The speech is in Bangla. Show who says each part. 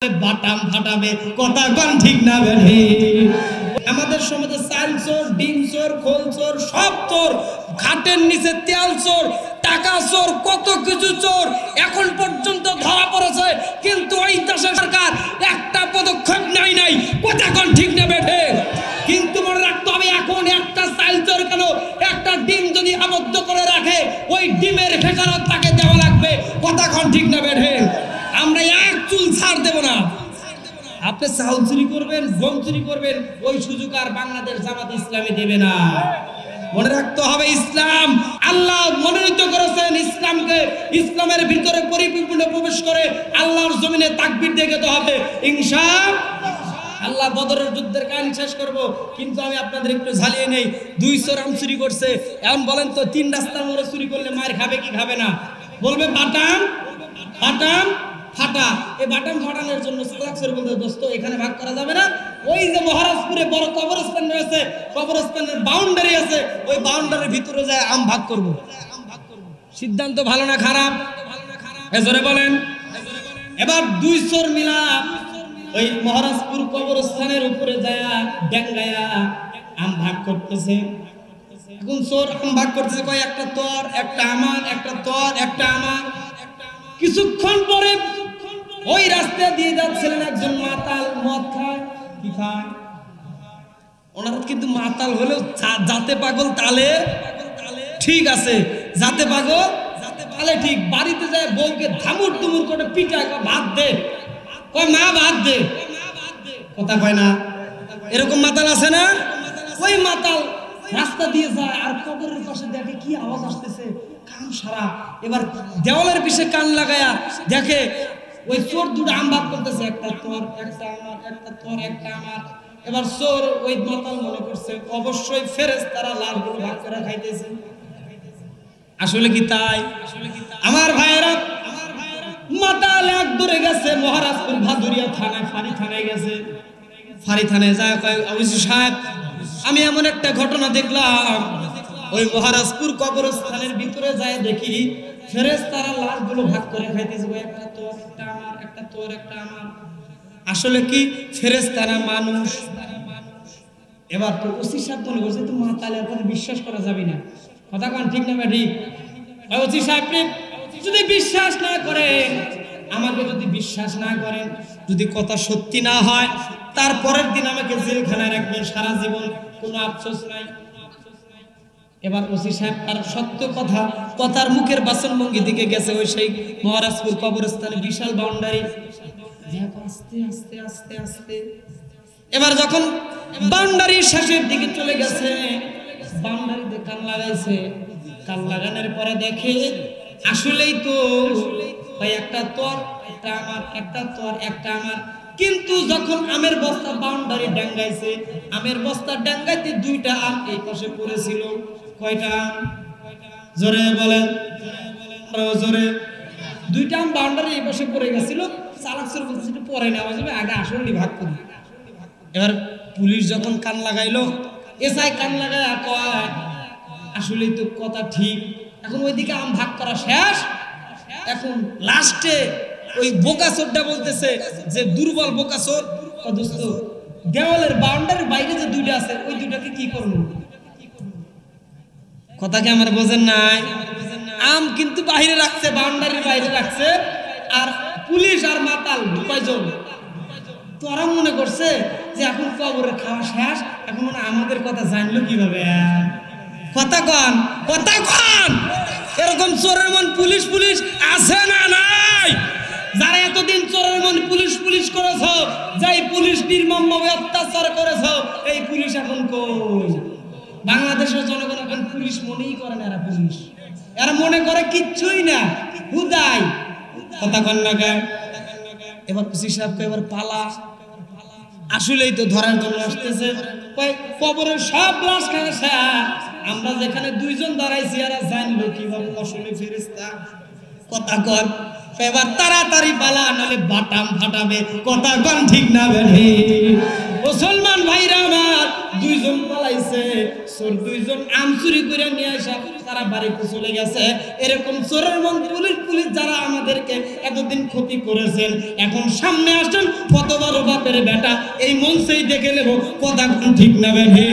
Speaker 1: বাটাম ফাটাবে কথা কোন ঠিক না বেঠি আমাদের সমাজে চাল চোর ডিম চোর খোল চোর সব চোর ঘাটের নিচে তেল চোর টাকা চোর কত কিছু চোর এখন পর্যন্ত ধরা পড়েছে কিন্তু এই দেশের সরকার একটা পদক্ষেপ নাই কথা কোন ঠিক না বেঠি কিন্তু মনে রাখতে হবে এখন একটা চাল চোর কেন একটা ডিম যদি আবদ্ধ করে রাখে ওই ডিমের খেসারত তাকে দেওয়া লাগবে কথা কোন ঠিক না বেঠি আমরা এক চুল ছাড় দেব না আপনি চাউল চুরি করবেন গম চুরি করবেন ওই সুযোগ আর বাংলাদেশ জামাত ইসলামী দেবে না মনে রাখতে হবে ইসলাম আল্লাহ মনোনীত করেছেন ইসলামকে ইসলামের ভিতরে পরিপূর্ণ প্রবেশ করে আল্লাহর জমিনে তাকবীর দিয়ে যেতে হবে ইনশাআল্লাহ বদরের যুদ্ধের কাহিনী শেষ করব কিন্তু আমি আপনাদের একটু ঝালিয়ে নেই 200 রাম চুরি করছে এখন বলেন তো তিন রাস্তার মোড়ে চুরি করলে মার খাবে কি খাবে না বলবে বাটাম বাটাম ফাটা এই বাটাম ফাটানোর জন্য সালাকসের বলতে দোস্ত এখানে ভাগ করা যাবে না ওই যে মহারাজপুরে বড় কবরস্থান রয়েছে কবরস্থানের বাউন্ডারি আছে ওই বাউন্ডারির ভিতরে যায় আম ভাগ করব সিদ্ধান্ত ভালো না খারাপ জোরে বলেন এবার 200 মিলা ওই মহারাজপুর কবরস্থানের উপরে যায় ডেঙ্গায়া আম ভাগ করতেছে এখন চোর আম ভাগ করতেছে কয় একটা তোর একটা আমার একটা তোর একটা আমার কিছুক্ষণ পরে ওই রাস্তা দিয়ে যাচ্ছিলেন একজন মাতাল মদ খায় কি খায় ওনারা কিন্তু মাতাল হলেও যাতে পাগল তালে ঠিক আছে যাতে পাগল তালে ঠিক বাড়িতে যায় বউকে ধামুর তুমুর করে পিটায় ভাত দে কয় মা ভাত দে কথা কয় না এরকম মাতাল আছে না ওই মাতাল রাস্তা দিয়ে যায় আর কবরের পাশে দেখে কি আওয়াজ আসতেছে কান সারা এবার দেওয়ালের পিছে কান লাগায়া দেখে ওই চোর দুটো আম ভাগ করতেছে একটা তোর একটা আমার একটা তোর একটা আমার এবার চোর ওই মাতাল মনে করছে অবশ্যই ফেরেশতারা লাশগুলো ভাগ করে খাইতেছে আসলে কি তাই আমার ভাইয়েরা মাতাল এক দূরে গেছে মহারাজপুর ভাদুরিয়া থানায় ফাঁড়ি থানায় গেছে ফাঁড়ি থানায় যায় কয় ওসি সাহেব আমি এমন একটা ঘটনা দেখলাম ওই মহারাজপুর কবরস্থানের ভিতরে যায় দেখি ফেরেশতারা লাশগুলো ভাগ করে খাইতেছে একটা তোর একটা আমার একটা তোর একটা আমার আসলে কি ফেরেশতারা মানুষ এবার তো ওসি সাহেব মনে করছে তো মাতালের কথা বিশ্বাস করা যাবে না কথা কোন ঠিক না ঠিক ওসি সাহেব যদি বিশ্বাস না করেন আমাকে যদি বিশ্বাস না করেন যদি কথা সত্যি না হয় তারপরের দিন আমাকে জেলখানায় রাখবেন সারা জীবন কোনো আফসোস নাই এবার ওসি সাহেব তার সত্য কথার মুখের বাসনভঙ্গি দিকে গেছে ওই সেই মহারাজপুর কবরস্থানে বিশাল বাউন্ডারি আস্তে আস্তে আস্তে আস্তে এবার যখন বাউন্ডারির শেষের দিকে চলে গেছে বাউন্ডারিতে কান লাগাইছে কান লাগানোর পরে দেখে আসলেই তো ভাই একটা তোর একটা আমার একটা তোর একটা আমার কিন্তু যখন আমের বস্তা বাউন্ডারি ডাঙ্গাইছে আমের বস্তা ডাঙ্গাইতে দুইটা আম এই পাশে পড়েছিল কয়টা আম জোরে বলেন আরো জোরে দুইটা আম বাউন্ডারি এই পাশে পড়ে গেছিল চালাকসের বলছে পরে নেওয়া যাবে আগে আসলে ভাগ করি এবার পুলিশ যখন কান লাগাইলো এসআই কান লাগায় কয় আসলেই তো কথা ঠিক এখন ওইদিকে আম ভাগ করা শেষ এখন লাস্টে ওই বোকাচোরটা বলতেছে যে দুর্বল বোকাচোর দোস্ত দেওয়ালের বাউন্ডারির বাইরে যে দুইটা আছে ওই দুইটাকে কি করবো কথা কি আমার বোঝেন নাই আম কিন্তু বাইরে রাখছে বাউন্ডারির বাইরে রাখছে আর পুলিশ আর মাতাল কয়জন তোরা মনে করছে যে এখন কবরের খাওয়া শেষ এখন মানে আমাদের কথা জানলো কিভাবে কথা কন এরকম চোরের মন পুলিশ পুলিশ আছে না নাই যারা এতদিন চোরের মন পুলিশ পুলিশ করেছ যাই পুলিশ নির্মমভাবে অত্যাচার করেছ এই পুলিশ এখন কই বাংলাদেশের জনগণ এখন পুলিশ মনেই করে না এরা পুলিশ এরা মনে করে কিচ্ছুই না হুদাই কথা কন না গায় এবার ওসি সাহেবকে এবার পালা আসলেই তো ধরার জন্য আসতেছে কবরের সব লাশ খাইছে আমরা যেখানে দুইজন দাঁড়াইছি এরা জানলো কিভাবে আসলে ফেরেশতা কথা কর এবার তাড়াতাড়ি পালা নালে বাটাম ফাটাবে কথা কোন ঠিক না বেঠি মুসলমান ভাইরা আমার দুইজন পালাইছে চোর দুইজন আম চুরি করে নিয়ে আসা তারা বাড়িতে চলে গেছে। এরকম চোরের মন পুলিশ যারা আমাদেরকে এতদিন ক্ষতি করেছেন, এখন সামনে আসেন, কত বড় বাপের বেটা, এই মঞ্চেই দেখে নেব কথা ঠিক না বেঠে।